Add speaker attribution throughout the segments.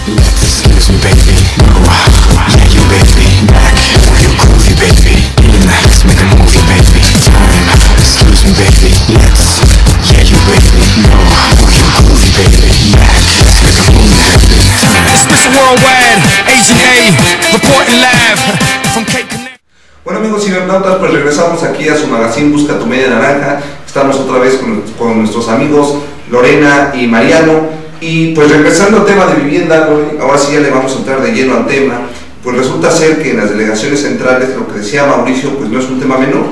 Speaker 1: Let's lose me, baby. No, yeah, you baby. Back, you groovy, baby. In, let's make a movie, baby. Time, let's lose me, baby. Let's, yeah, you baby. No, you groovy, baby. Back, let's make a movie, baby. Time.
Speaker 2: It's Mr. Worldwide, AGA, reporting live from Cape Canaveral.
Speaker 3: Bueno, amigos cibernautas, pues regresamos aquí a su magazine Busca tu Media Naranja. Estamos otra vez con nuestros amigos Lorena y Mariano. Y pues regresando al tema de vivienda, ahora sí ya le vamos a entrar de lleno al tema. Pues resulta ser que en las delegaciones centrales, lo que decía Mauricio, pues no es un tema menor.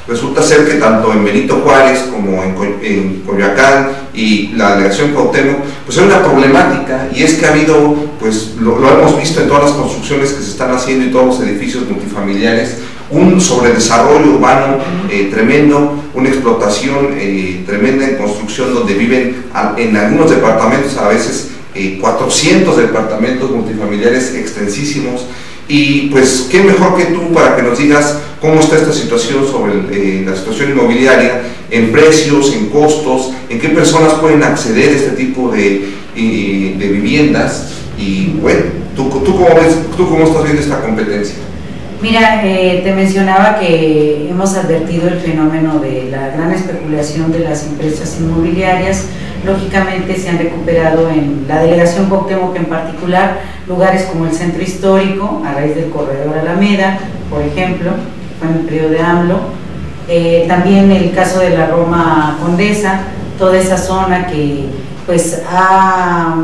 Speaker 3: Resulta ser que tanto en Benito Juárez como en Coyoacán y la delegación Cuauhtémoc, pues hay una problemática, y es que ha habido, pues lo hemos visto en todas las construcciones que se están haciendo y todos los edificios multifamiliares, un sobredesarrollo urbano tremendo, una explotación tremenda en construcción, donde viven en algunos departamentos a veces 400 departamentos multifamiliares extensísimos. Y pues qué mejor que tú para que nos digas cómo está esta situación sobre la situación inmobiliaria, en precios, en costos, en qué personas pueden acceder a este tipo de viviendas. Y bueno, ¿tú cómo ves, tú cómo estás viendo esta competencia?
Speaker 4: Mira, te mencionaba que hemos advertido el fenómeno de la gran especulación de las empresas inmobiliarias. Lógicamente se han recuperado en la delegación Cuauhtémoc en particular lugares como el centro histórico, a raíz del corredor Alameda, por ejemplo, fue en el periodo de AMLO. También el caso de la Roma Condesa, toda esa zona que pues ha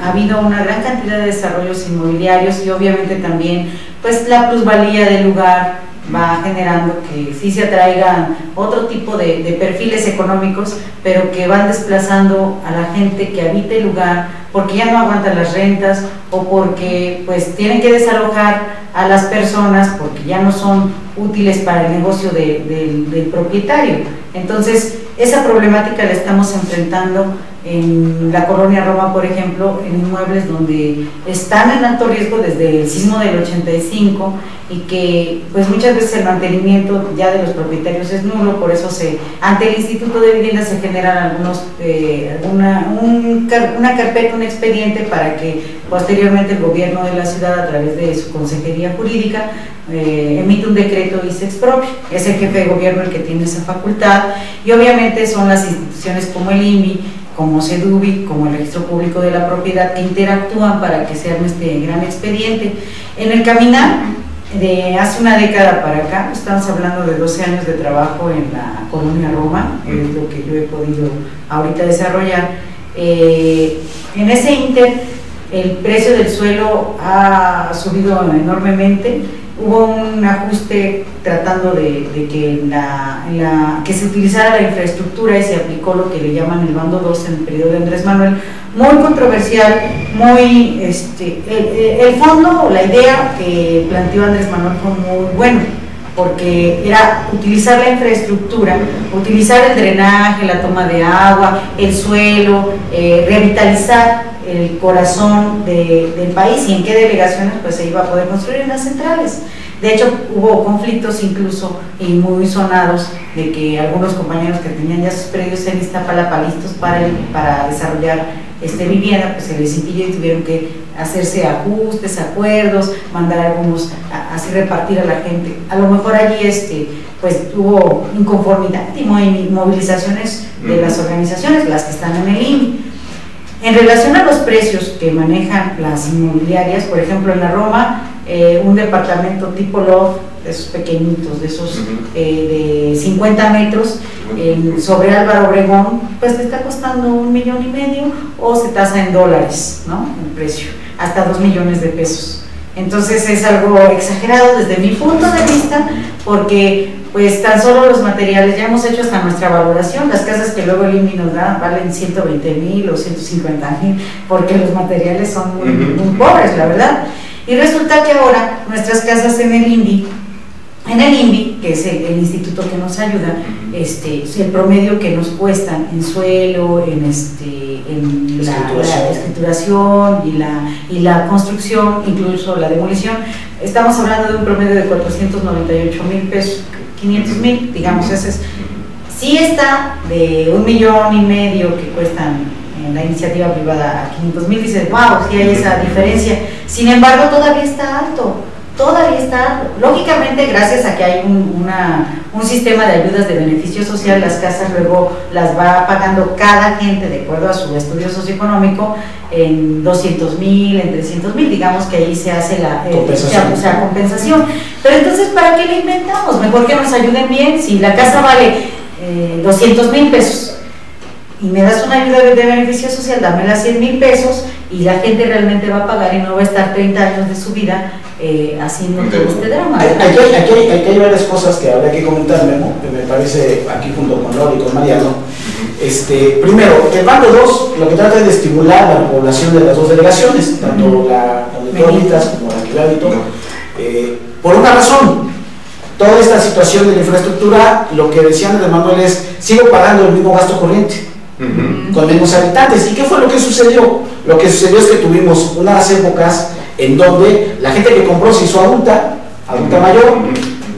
Speaker 4: habido una gran cantidad de desarrollos inmobiliarios, y obviamente también pues la plusvalía del lugar va generando que sí se atraigan otro tipo de perfiles económicos, pero que van desplazando a la gente que habita el lugar porque ya no aguantan las rentas, o porque pues tienen que desalojar a las personas porque ya no son útiles para el negocio del propietario. Entonces esa problemática la estamos enfrentando en la colonia Roma, por ejemplo, en inmuebles donde están en alto riesgo desde el sismo del 85, y que pues muchas veces el mantenimiento ya de los propietarios es nulo. Por eso ante el Instituto de Vivienda se generan una carpeta, un expediente, para que posteriormente el gobierno de la ciudad, a través de su consejería jurídica, emite un decreto y se expropie. Es el jefe de gobierno el que tiene esa facultad, y obviamente son las instituciones como el INVI, como CEDUBI, como el Registro Público de la Propiedad, que interactúan para que se arme este gran expediente. En el caminar de hace una década para acá, estamos hablando de 12 años de trabajo en la colonia Roma, es lo que yo he podido ahorita desarrollar. En ese inter, el precio del suelo ha subido enormemente. Hubo un ajuste tratando de que, que se utilizara la infraestructura, y se aplicó lo que le llaman el bando 2 en el periodo de Andrés Manuel, muy controversial, muy el fondo o la idea que planteó Andrés Manuel fue muy bueno, porque era utilizar la infraestructura, utilizar el drenaje, la toma de agua, el suelo, revitalizar el corazón del país, y en qué delegaciones pues se iba a poder construir en las centrales. De hecho, hubo conflictos incluso, y muy sonados, de que algunos compañeros que tenían ya sus predios en Iztapalapa listos para desarrollar vivienda, pues se les impidió y tuvieron que hacerse ajustes, acuerdos, mandar algunos, así repartir a la gente. A lo mejor allí pues hubo inconformidad y movilizaciones de las organizaciones, las que están en el INVI. En relación a los precios que manejan las inmobiliarias, por ejemplo en la Roma, un departamento tipo loft, de esos pequeñitos, de esos de 50 metros, sobre Álvaro Obregón, pues te está costando $1,5 millones, o se tasa en dólares, ¿no? El precio, hasta 2 millones de pesos. Entonces es algo exagerado desde mi punto de vista, porque pues tan solo los materiales, ya hemos hecho hasta nuestra valoración, las casas que luego el INVI nos da valen 120,000 o 150,000, porque los materiales son muy pobres, la verdad. Y resulta que ahora nuestras casas en el INVI, que es el instituto que nos ayuda, el promedio que nos cuestan en suelo, en la escrituración y la construcción, incluso la demolición, estamos hablando de un promedio de 498,000 pesos, 500,000, digamos. Ese es, sí está de $1,5 millones que cuestan en la iniciativa privada a 500,000, dices, wow, sí hay esa diferencia. Sin embargo, todavía está alto. Lógicamente, gracias a que hay un sistema de ayudas de beneficio social, las casas luego las va pagando cada gente de acuerdo a su estudio socioeconómico en 200,000, en 300,000, digamos que ahí se hace la compensación. Pero entonces, ¿para qué le inventamos? Mejor que nos ayuden bien. Si la casa vale 200,000 pesos y me das una ayuda de beneficio social, dámela 100,000 pesos y la gente realmente va a pagar y no va a estar 30 años de su vida haciendo todo este drama.
Speaker 5: Aquí hay varias cosas que habría que comentar, Memo, que me parece aquí junto con Lori y con Mariano. Primero, el bando 2 lo que trata es de estimular la población de las dos delegaciones, tanto la de Tónitas como la Quilalito, por una razón. Toda esta situación de la infraestructura, lo que decían de Manuel es, sigo pagando el mismo gasto corriente, con menos habitantes. ¿Y qué fue lo que sucedió? Lo que sucedió es que tuvimos unas épocas en donde la gente que compró se hizo adulta mayor,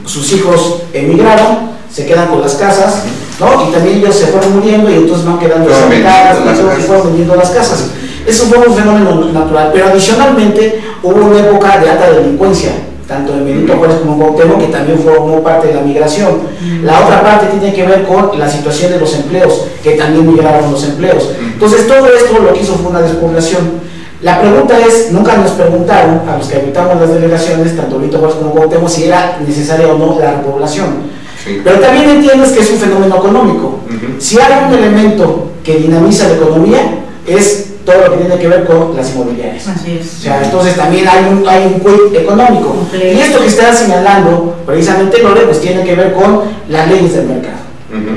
Speaker 5: sus hijos emigraron, se quedan con las casas, ¿no? Y también ellos se fueron muriendo y entonces van quedando deshabitadas y fueron vendiendo las casas. Eso fue un fenómeno natural, pero adicionalmente hubo una época de alta delincuencia, tanto en Benito Juárez como en Cuauhtémoc, que también formó parte de la migración. La otra parte tiene que ver con la situación de los empleos, que también migraron los empleos. Entonces todo esto lo que hizo fue una despoblación. La pregunta es, nunca nos preguntaron a los que habitamos las delegaciones, tanto Benito Juárez como Cuauhtémoc, si era necesaria o no la repoblación. Sí. Pero también entiendes que es un fenómeno económico. Si hay un elemento que dinamiza la economía, es todo lo que tiene que ver con las inmobiliarias.
Speaker 4: Así es.
Speaker 5: O sea, entonces también hay un quid económico. Y esto que está señalando, precisamente, Lore, pues tiene que ver con las leyes del mercado.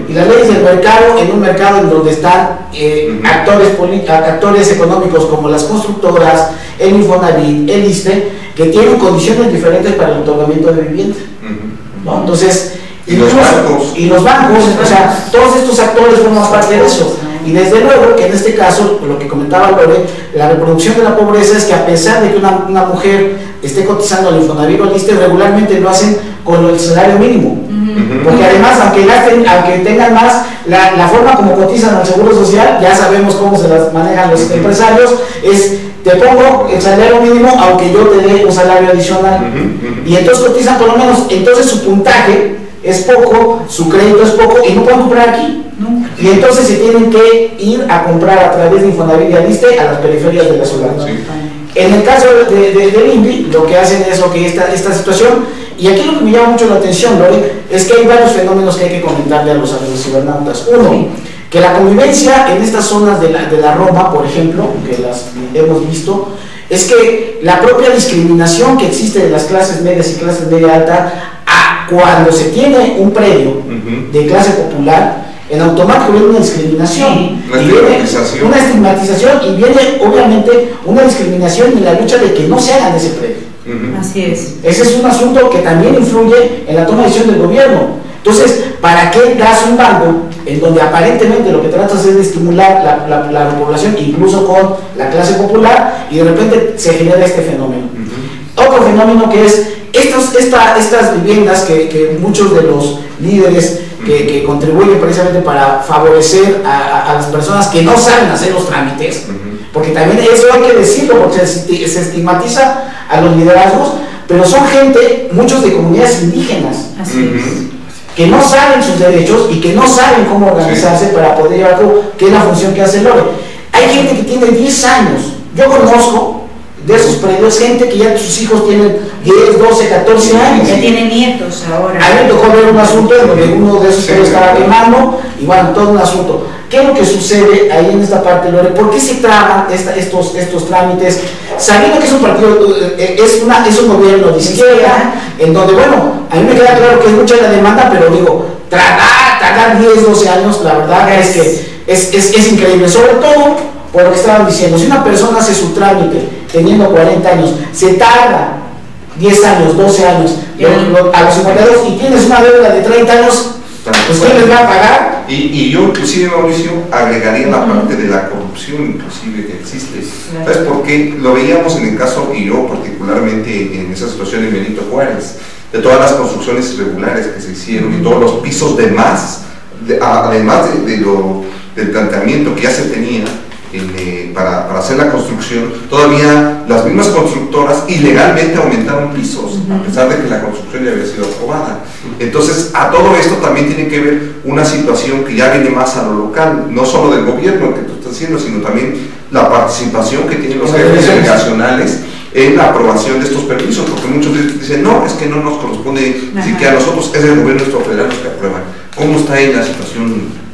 Speaker 5: Y las leyes del mercado, en un mercado en donde están actores económicos como las constructoras, el Infonavit, el ISSSTE, que tienen condiciones diferentes para el otorgamiento de vivienda, ¿no? Entonces,
Speaker 3: y los bancos,
Speaker 5: o sea, todos estos actores forman parte de eso. Y desde luego que en este caso, lo que comentaba Lore, la reproducción de la pobreza es que a pesar de que una mujer esté cotizando al Infonavit o al ISSSTE, regularmente lo hacen con el salario mínimo. Porque además, aunque tengan más, la forma como cotizan al Seguro Social, ya sabemos cómo se las manejan los empresarios, es te pongo el salario mínimo aunque yo te dé un salario adicional. Y entonces cotizan por lo menos, entonces su puntaje es poco, su crédito es poco y no pueden comprar aquí. Y entonces se tienen que ir a comprar a través de Infonavit y al ISSSTE a las periferias de la ciudad. En el caso del INVI, lo que hacen es esta situación. Y aquí lo que me llama mucho la atención, Lore, es que hay varios fenómenos que hay que comentarle a los amigos cibernautas. Uno, que la convivencia en estas zonas de la Roma, por ejemplo, que las hemos visto, es que la propia discriminación que existe de las clases medias y clases media alta, cuando se tiene un predio de clase popular, en automático viene una discriminación, una estigmatización y viene obviamente una discriminación en la lucha de que no se hagan ese predio.
Speaker 4: Así es.
Speaker 5: Ese es un asunto que también influye en la toma de decisión del gobierno. Entonces, ¿para qué das un banco en donde aparentemente lo que tratas es de estimular la repoblación, incluso con la clase popular, y de repente se genera este fenómeno? Otro fenómeno que es estas viviendas que muchos de los líderes que contribuyen precisamente para favorecer a las personas que no saben hacer los trámites, porque también eso hay que decirlo, porque se estigmatiza a los liderazgos, pero son gente, muchos de comunidades indígenas, que no saben sus derechos y que no saben cómo organizarse para poder llevar a cabo, que es la función que hace Lore. Hay gente que tiene 10 años, yo conozco de esos predios, gente que ya sus hijos tienen 10, 12, 14 años.
Speaker 4: Ya tienen nietos ahora.
Speaker 5: A mí me tocó ver un asunto en donde uno de esos predios estaba quemando, y bueno, todo un asunto. ¿Qué es lo que sucede ahí en esta parte, Lore? ¿Por qué se traban estos trámites? Sabiendo que es un partido, es un gobierno de izquierda, en donde, bueno, a mí me queda claro que es mucha la demanda, pero digo, tardar 10, 12 años, la verdad es que es increíble, sobre todo por lo que estaban diciendo. Si una persona hace su trámite teniendo 40 años, se tarda 10 años, 12 años, a los 52, y tienes una deuda de 30 años, pues ¿quién les va a pagar?
Speaker 3: Y yo inclusive, Mauricio, agregaría la parte de la corrupción inclusive que existe. ¿Sabes por qué? Lo veíamos en el caso, y yo particularmente en esa situación en Benito Juárez, de todas las construcciones irregulares que se hicieron y todos los pisos de más, además del planteamiento que ya se tenía, para hacer la construcción, todavía las mismas constructoras ilegalmente aumentaron pisos, a pesar de que la construcción ya había sido aprobada. Entonces, a todo esto también tiene que ver una situación que ya viene más a lo local, no solo del gobierno que tú estás haciendo, sino también la participación que tienen los jefes delegacionales en la aprobación de estos permisos, porque muchos dicen, no, es que no nos corresponde, ni siquiera a nosotros, es el gobierno federal los que aprueban. ¿Cómo está ahí la situación?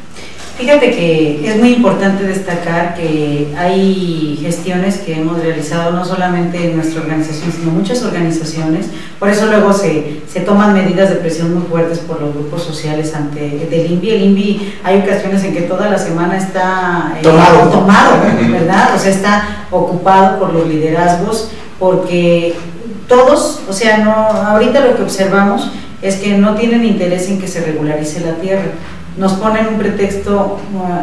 Speaker 4: Fíjate que es muy importante destacar que hay gestiones que hemos realizado no solamente en nuestra organización, sino muchas organizaciones. Por eso luego se toman medidas de presión muy fuertes por los grupos sociales ante del INVI. El INVI hay ocasiones en que toda la semana está tomado, ¿verdad? O sea, está ocupado por los liderazgos, porque todos, o sea, no, ahorita lo que observamos es que no tienen interés en que se regularice la tierra. Nos ponen un pretexto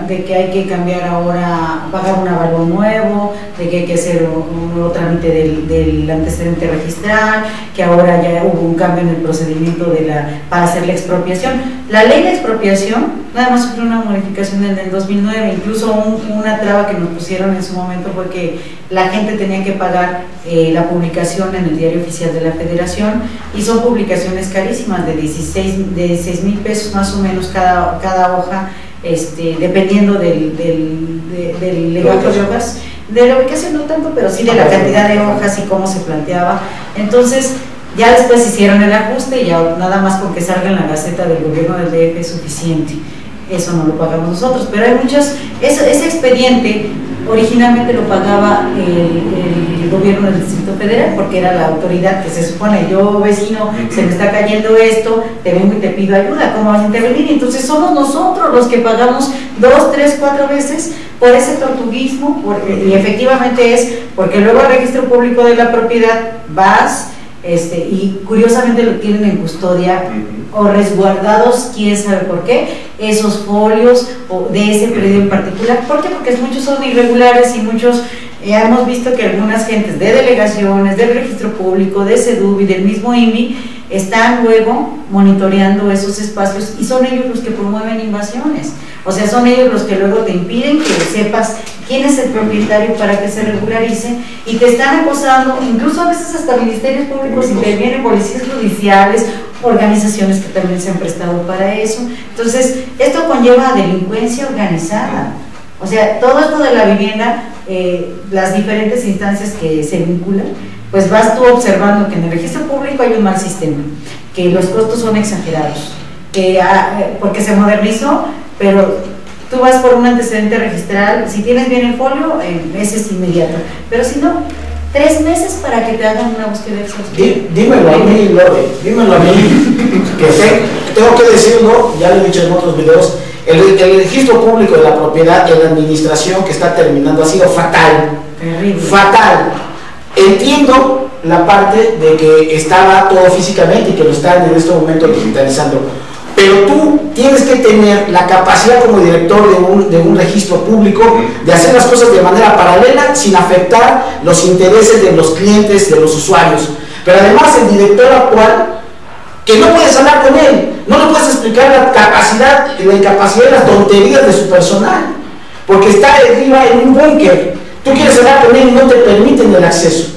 Speaker 4: de que hay que cambiar ahora, pagar un avalúo nuevo, de que hay que hacer un nuevo trámite del antecedente registral, que ahora ya hubo un cambio en el procedimiento para hacer la expropiación. La ley de expropiación nada más sufrió una modificación en el 2009, incluso una traba que nos pusieron en su momento fue que la gente tenía que pagar la publicación en el Diario Oficial de la Federación, y son publicaciones carísimas de 16,000 pesos más o menos cada hoja, dependiendo del legajo de hojas, de la ubicación no tanto, pero sí de la cantidad de hojas y cómo se planteaba. Entonces ya después hicieron el ajuste y ya nada más con que salga en la Gaceta del Gobierno del DF es suficiente. Eso no lo pagamos nosotros, pero hay muchas, ese expediente originalmente lo pagaba el gobierno del Distrito Federal, porque era la autoridad que se supone, yo vecino, se me está cayendo esto, te vengo y te pido ayuda, ¿cómo vas a intervenir? Entonces somos nosotros los que pagamos 2, 3, 4 veces por ese tortuguismo, y efectivamente es porque luego al registro público de la propiedad vas, y curiosamente lo tienen en custodia o resguardados, quién sabe por qué, esos folios de ese predio en particular. ¿Por qué? Porque muchos son irregulares y muchos, hemos visto que algunas gentes de delegaciones, del registro público, de SEDUBI, del mismo INVI, están luego monitoreando esos espacios y son ellos los que promueven invasiones. O sea, son ellos los que luego te impiden que sepas quién es el propietario para que se regularice, y te están acosando, incluso a veces hasta ministerios públicos intervienen, policías judiciales, organizaciones que también se han prestado para eso. Entonces, esto conlleva delincuencia organizada. O sea, todo esto de la vivienda, las diferentes instancias que se vinculan, pues vas tú observando que en el registro público hay un mal sistema, que los costos son exagerados, porque se modernizó, pero tú vas por un antecedente registral, si tienes bien el folio, ese es inmediato, pero si no, 3 meses para que te hagan una búsqueda exhaustiva.
Speaker 5: Dímelo a mí, Lore, dímelo a mí, que tengo que decirlo, ya lo he dicho en otros videos, el registro público de la propiedad en la administración que está terminando ha sido fatal.
Speaker 4: Terrible.
Speaker 5: Fatal. Entiendo la parte de que estaba todo físicamente y que lo están en este momento digitalizando, pero tú tienes que tener la capacidad como director de un registro público de hacer las cosas de manera paralela sin afectar los intereses de los clientes, de los usuarios. Pero además el director actual, que no puedes hablar con él, no le puedes explicar la incapacidad y las tonterías de su personal, porque está arriba en un búnker. Tú quieres hablar con él y no te permiten el acceso.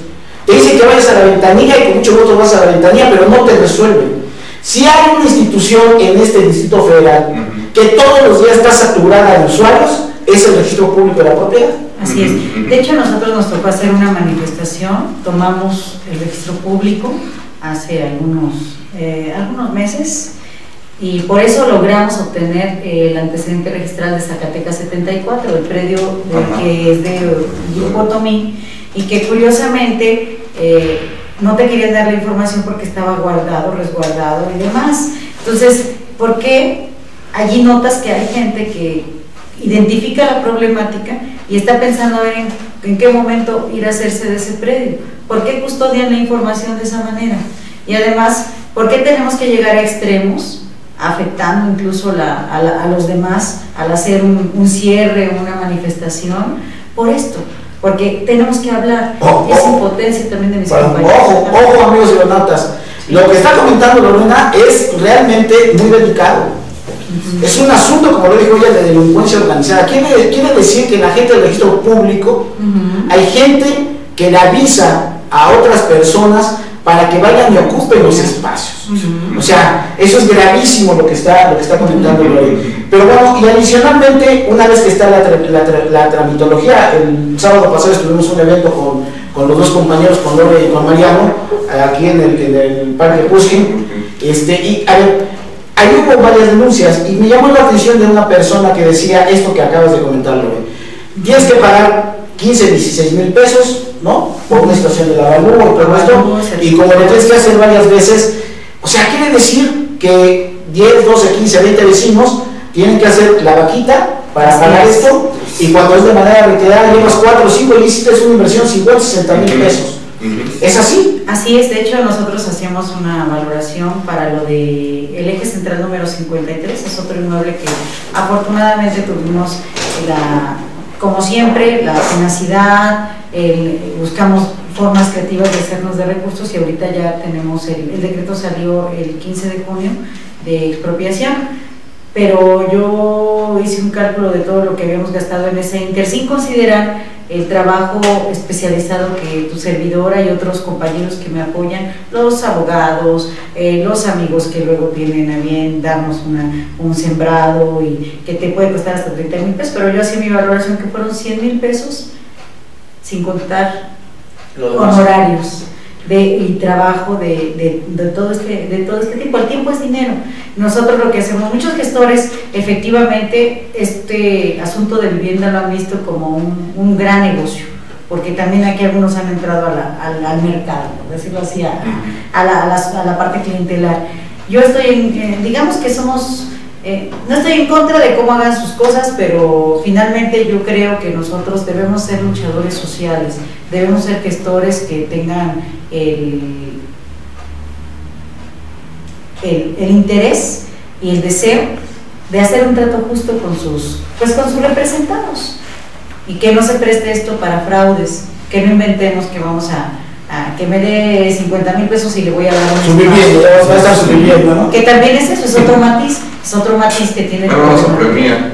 Speaker 5: Te dicen que vayas a la ventanilla y con mucho gusto vas a la ventanilla, pero no te resuelven. Si hay una institución en este Distrito Federal que todos los días está saturada de usuarios, es el registro público de la propiedad.
Speaker 4: Así es. De hecho, a nosotros nos tocó hacer una manifestación, tomamos el registro público hace algunos meses, y por eso logramos obtener el antecedente registral de Zacatecas 74, el predio que es de Grupo Tomí, y que curiosamente no te querían dar la información porque estaba guardado, resguardado y demás. Entonces, ¿por qué? Allí notas que hay gente que identifica la problemática y está pensando a ver en qué momento ir a hacerse de ese predio. ¿Por qué custodian la información de esa manera? Y además, ¿por qué tenemos que llegar a extremos, afectando incluso a los demás al hacer un cierre, una manifestación? Por esto. Porque tenemos que hablar, es impotencia también de mis compañeros.
Speaker 5: Ojo, amigos y donautas, lo que está comentando Lorena es realmente muy delicado. Es un asunto, como lo dijo ella, de delincuencia organizada. Quiere decir que en la gente del registro público hay gente que le avisa a otras personas para que vayan y ocupen los espacios. O sea, eso es gravísimo lo que está comentando Lore. Pero bueno, y adicionalmente, una vez que está la tramitología, el sábado pasado estuvimos un evento con los dos compañeros, con Lore y con Mariano, aquí en el Parque Pushkin, y a ver, ahí hubo varias denuncias, y me llamó la atención de una persona que decía esto que acabas de comentar, Lore. Tienes que pagar 15, 16 mil pesos, ¿no? Por una situación de la avalúo y todo esto, y como lo tienes que hacer varias veces, o sea, quiere decir que 10, 12, 15, 20 vecinos tienen que hacer la vaquita para pagar esto, y cuando es de manera reiterada llevas 4 o 5 y es una inversión 50, 60 mil pesos. ¿Es así?
Speaker 4: Así es, de hecho nosotros hacíamos una valoración para lo de el eje central número 53, es otro inmueble que afortunadamente tuvimos como siempre, la tenacidad, buscamos formas creativas de hacernos de recursos, y ahorita ya tenemos, el decreto salió el 15 de junio de expropiación, pero yo hice un cálculo de todo lo que habíamos gastado en ese inter, sin considerar el trabajo especializado que tu servidora y otros compañeros que me apoyan, los abogados, los amigos que luego tienen a bien darnos un sembrado y que te puede costar hasta 30 mil pesos, pero yo hacía mi valoración que fueron 100 mil pesos sin contar honorarios y trabajo de todo este tiempo. El tiempo es dinero. Nosotros lo que hacemos, muchos gestores efectivamente este asunto de vivienda lo han visto como un gran negocio, porque también aquí algunos han entrado al mercado, por decirlo así, a la parte clientelar. Yo estoy digamos que somos, no estoy en contra de cómo hagan sus cosas, pero finalmente yo creo que nosotros debemos ser luchadores sociales, debemos ser gestores que tengan el interés y el deseo de hacer un trato justo con sus representados, y que no se preste esto para fraudes, que no inventemos que vamos a que me dé 50 mil pesos y le voy a dar un
Speaker 5: va a estar subiendo, ¿no?
Speaker 4: Que también es otro matiz que tiene.
Speaker 3: Pero vamos a premiar.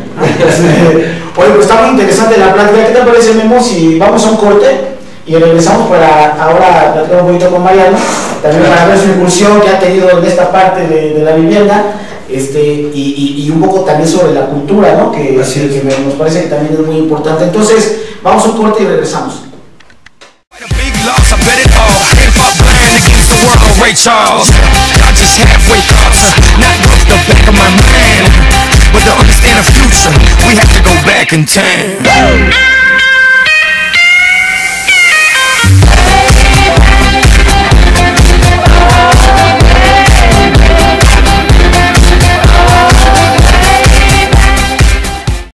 Speaker 5: Oye, pues está muy interesante la plática. ¿Qué te parece, Memo, si vamos a un corte y regresamos para ahora platicar un poquito con Mariano, también para ver su incursión que ha tenido en esta parte de la vivienda, y un poco también sobre la cultura, ¿no? Que nos parece que también es muy importante. Entonces, vamos a un corte y regresamos.
Speaker 2: Ray Charles, I just halfway thoughts, not broke the back of my mind, but to understand the future, we have to go back in time.